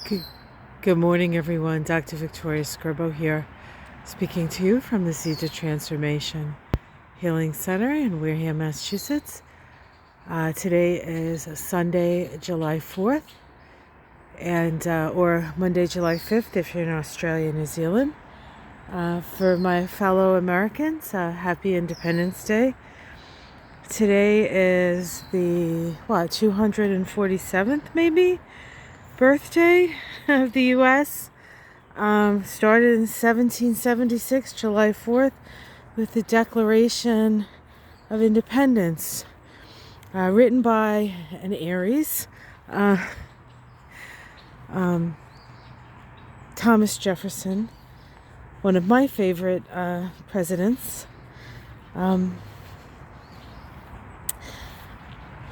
Good, good morning, everyone. Dr. Victoria Skirbo here, speaking to you from the Seeds of Transformation Healing Center in Wareham, Massachusetts. Today is Sunday, July 4th, and or Monday, July 5th, if you're in Australia, New Zealand. For my fellow Americans, happy Independence Day. Today is the 247th maybe birthday of the U.S. Started in 1776, July 4th, with the Declaration of Independence, written by an Aries, Thomas Jefferson, one of my favorite presidents,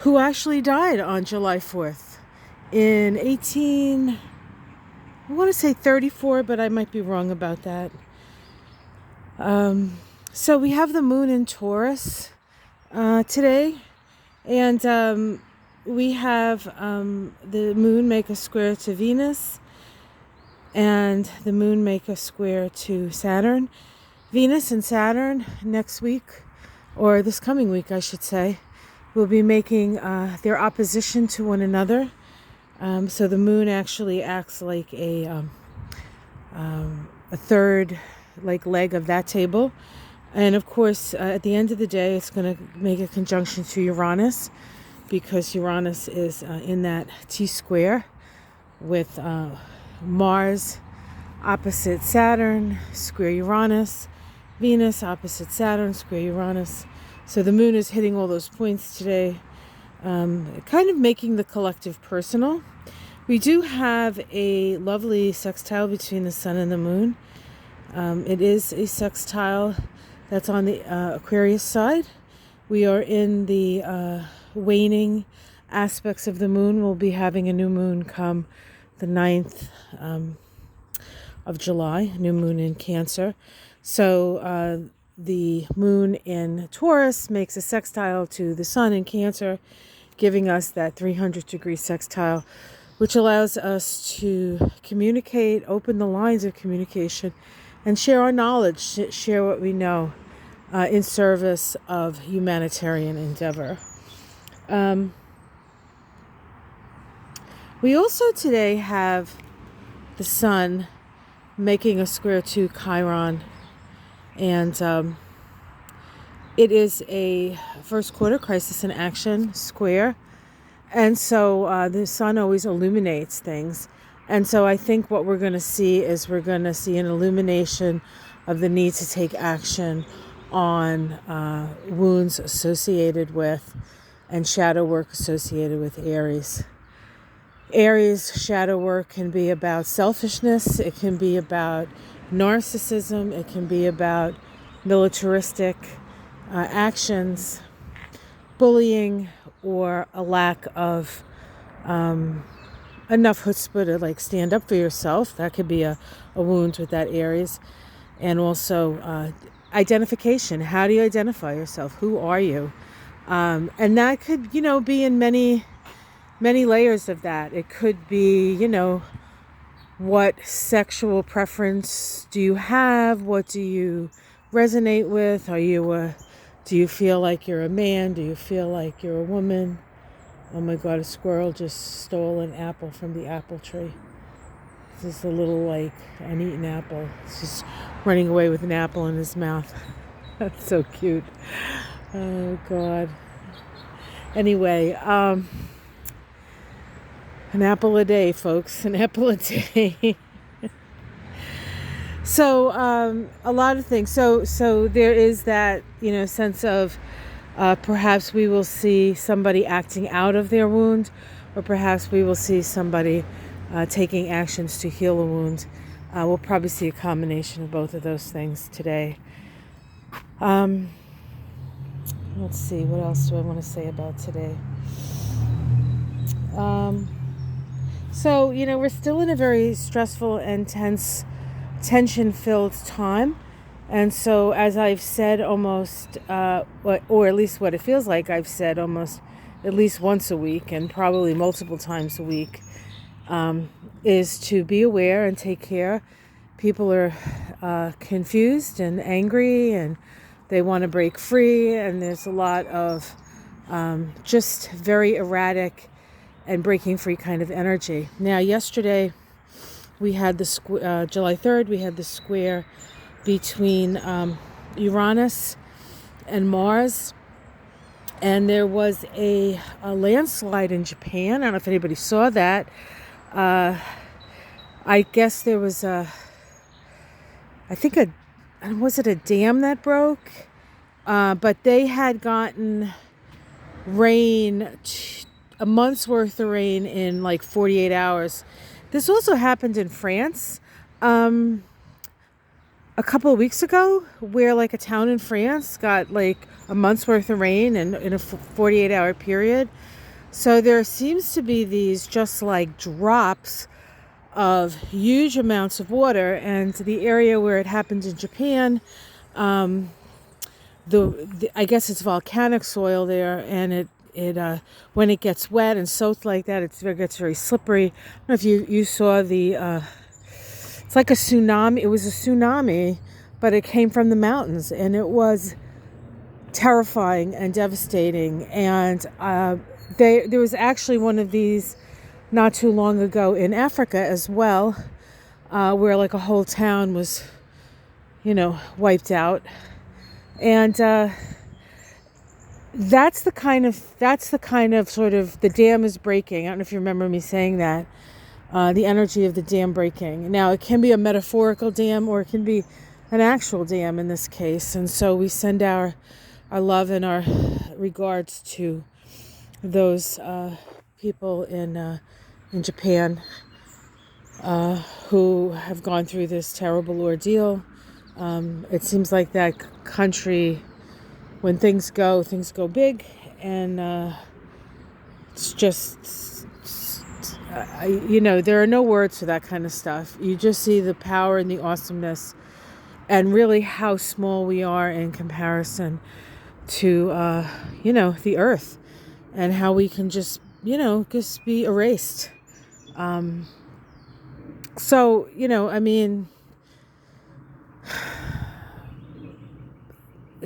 who actually died on July 4th. In I want to say 34, but I might be wrong about that. So we have the moon in Taurus today, and we have the moon make a square to Venus, and the moon make a square to Saturn. Venus and Saturn next week, or this coming week, I should say, will be making their opposition to one another. So the moon actually acts like a third leg of that table. And of course, at the end of the day, it's going to make a conjunction to Uranus, because Uranus is in that T-square with Mars opposite Saturn, square Uranus, Venus opposite Saturn, square Uranus. So the moon is hitting all those points today, kind of making the collective personal. We do have a lovely sextile between the sun and the moon. It is a sextile that's on the Aquarius side. We are in the waning aspects of the moon. We'll be having a new moon come the 9th of July, new moon in Cancer. So the moon in Taurus makes a sextile to the sun in Cancer, giving us that 300-degree sextile, which allows us to communicate, open the lines of communication, and share our knowledge, share what we know in service of humanitarian endeavor. We also today have the sun making a square to Chiron, and it is a first quarter crisis in action square. And so the sun always illuminates things. And so I think what we're going to see is we're going to see an illumination of the need to take action on wounds associated with and shadow work associated with Aries. Aries shadow work can be about selfishness. It can be about narcissism. It can be about militaristic actions, bullying, or a lack of enough chutzpah to stand up for yourself. That could be a wound with that Aries. And also identification. How do you identify yourself? Who are you? And that could, be in many layers of that. It could be, what sexual preference do you have? What do you resonate with? Do you feel like you're a man? Do you feel like you're a woman? Oh my God, a squirrel just stole an apple from the apple tree. This is a little uneaten apple. It's just running away with an apple in his mouth. That's so cute. Oh God. Anyway, an apple a day, folks. An apple a day. So a lot of things. So there is that sense of perhaps we will see somebody acting out of their wound, or perhaps we will see somebody taking actions to heal a wound. We'll probably see a combination of both of those things today. Let's see, what else do I want to say about today? So we're still in a very stressful and tension-filled time. And so, as I've said almost, or at least what it feels like I've said almost at least once a week, and probably multiple times a week, is to be aware and take care. People are confused and angry, and they want to break free, and there's a lot of just very erratic and breaking free kind of energy. Now, yesterday we had the July 3rd, we had the square between Uranus and Mars, and there was a landslide in Japan. I don't know if anybody saw that. I guess there was was it a dam that broke? But they had gotten rain, a month's worth of rain in like 48 hours. This also happened in France a couple of weeks ago, where like a town in France got like a month's worth of rain in a 48-hour period. So there seems to be these just like drops of huge amounts of water, and the area where it happened in Japan, I guess it's volcanic soil there, and it when it gets wet and soaked like that, it gets very slippery. I don't know if you saw it's like a tsunami. It was a tsunami, but it came from the mountains, and it was terrifying and devastating. And there was actually one of these not too long ago in Africa as well, where like a whole town was, wiped out. And that's the kind of sort of, the dam is breaking. I don't know if you remember me saying that. The energy of the dam breaking. Now, it can be a metaphorical dam, or it can be an actual dam in this case. And so we send our love and our regards to those people in Japan who have gone through this terrible ordeal. It seems like that country, when things go big, and it's just, there are no words for that kind of stuff. You just see the power and the awesomeness, and really how small we are in comparison to, the earth, and how we can just be erased.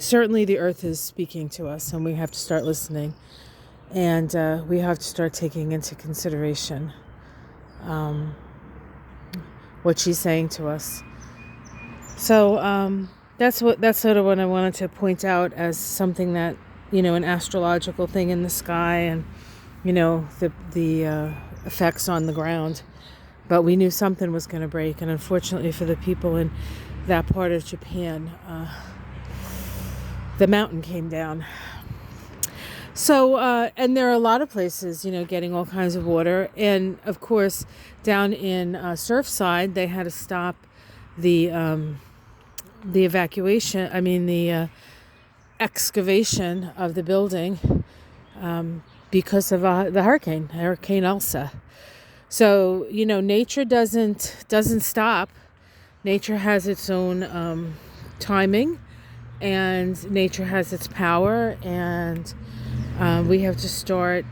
Certainly the earth is speaking to us, and we have to start listening, and we have to start taking into consideration what she's saying to us. So that's sort of what I wanted to point out as something that, an astrological thing in the sky, and the effects on the ground. But we knew something was going to break, and unfortunately for the people in that part of Japan, the mountain came down. So, and there are a lot of places, getting all kinds of water. And of course, down in Surfside, they had to stop the excavation of the building because of the Hurricane Elsa. So, nature doesn't stop. Nature has its own timing, and nature has its power, and we have to start,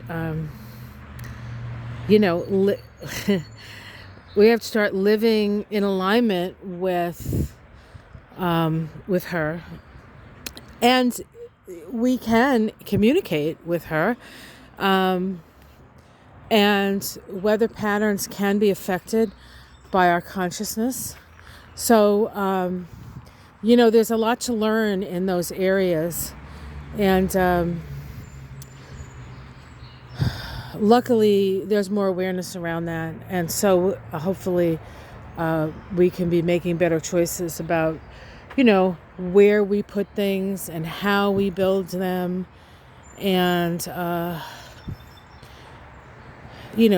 we have to start living in alignment with her, and we can communicate with her, and weather patterns can be affected by our consciousness. So, there's a lot to learn in those areas, and luckily there's more awareness around that, and so hopefully we can be making better choices about where we put things and how we build them, and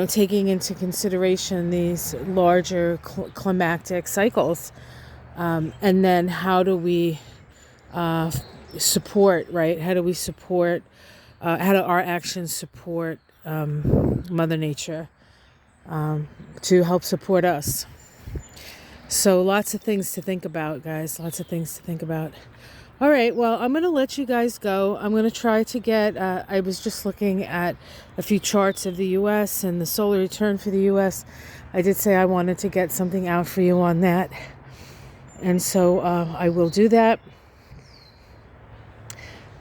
taking into consideration these larger climactic cycles, and then how do we support, right? How do we support, how do our actions support Mother Nature to help support us? So lots of things to think about, guys. Lots of things to think about. All right, well, I'm going to let you guys go. I'm going to try to get, I was just looking at a few charts of the U.S. and the solar return for the U.S. I did say I wanted to get something out for you on that. And so I will do that,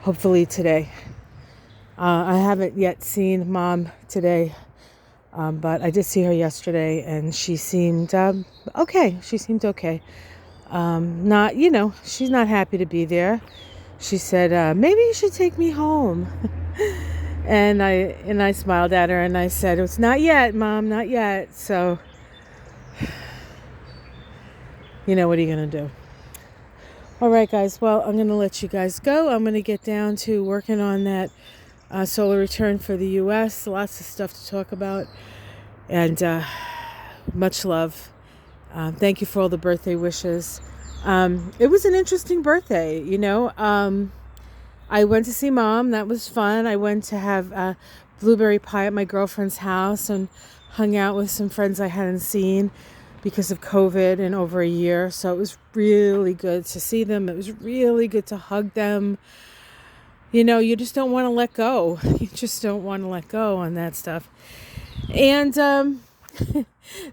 hopefully today. I haven't yet seen Mom today, but I did see her yesterday, and she seemed okay. She seemed okay. Not, she's not happy to be there. She said, maybe you should take me home. And I smiled at her and I said, it's not yet, Mom, not yet. So, what are you going to do? All right, guys. Well, I'm going to let you guys go. I'm going to get down to working on that solar return for the U.S. Lots of stuff to talk about. And much love. Thank you for all the birthday wishes. It was an interesting birthday, I went to see Mom. That was fun. I went to have blueberry pie at my girlfriend's house and hung out with some friends I hadn't seen because of COVID in over a year. So it was really good to see them. It was really good to hug them. You just don't want to let go. You just don't want to let go on that stuff. And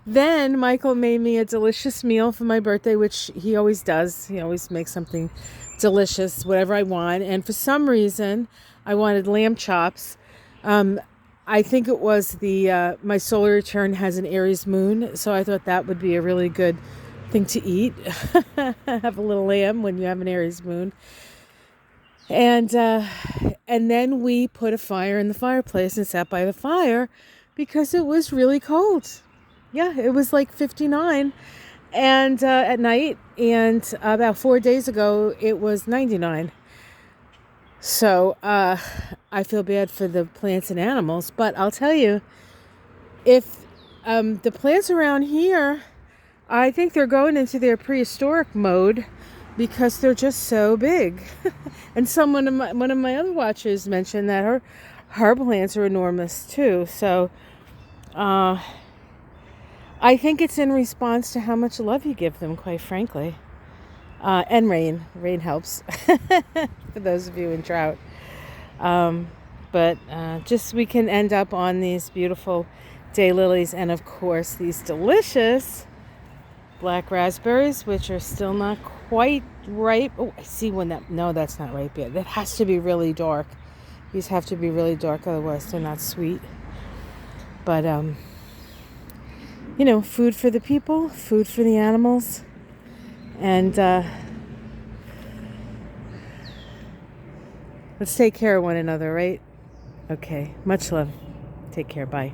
then Michael made me a delicious meal for my birthday, which he always does. He always makes something delicious, whatever I want. And for some reason, I wanted lamb chops. I think it was my solar return has an Aries moon, so I thought that would be a really good thing to eat. Have a little lamb when you have an Aries moon. And then we put a fire in the fireplace and sat by the fire because it was really cold. Yeah, it was like 59 and at night, and about 4 days ago it was 99. So I feel bad for the plants and animals, but I'll tell you, if the plants around here, I think they're going into their prehistoric mode because they're just so big. And one of my other watchers mentioned that her plants are enormous too. So I think it's in response to how much love you give them, quite frankly. And rain. Rain helps for those of you in drought. But just we can end up on these beautiful daylilies and, of course, these delicious black raspberries, which are still not quite ripe. Oh, I see one no, that's not ripe yet. That has to be really dark. These have to be really dark, otherwise they're not sweet. But, food for the people, food for the animals. And let's take care of one another, right? Okay. Much love. Take care. Bye.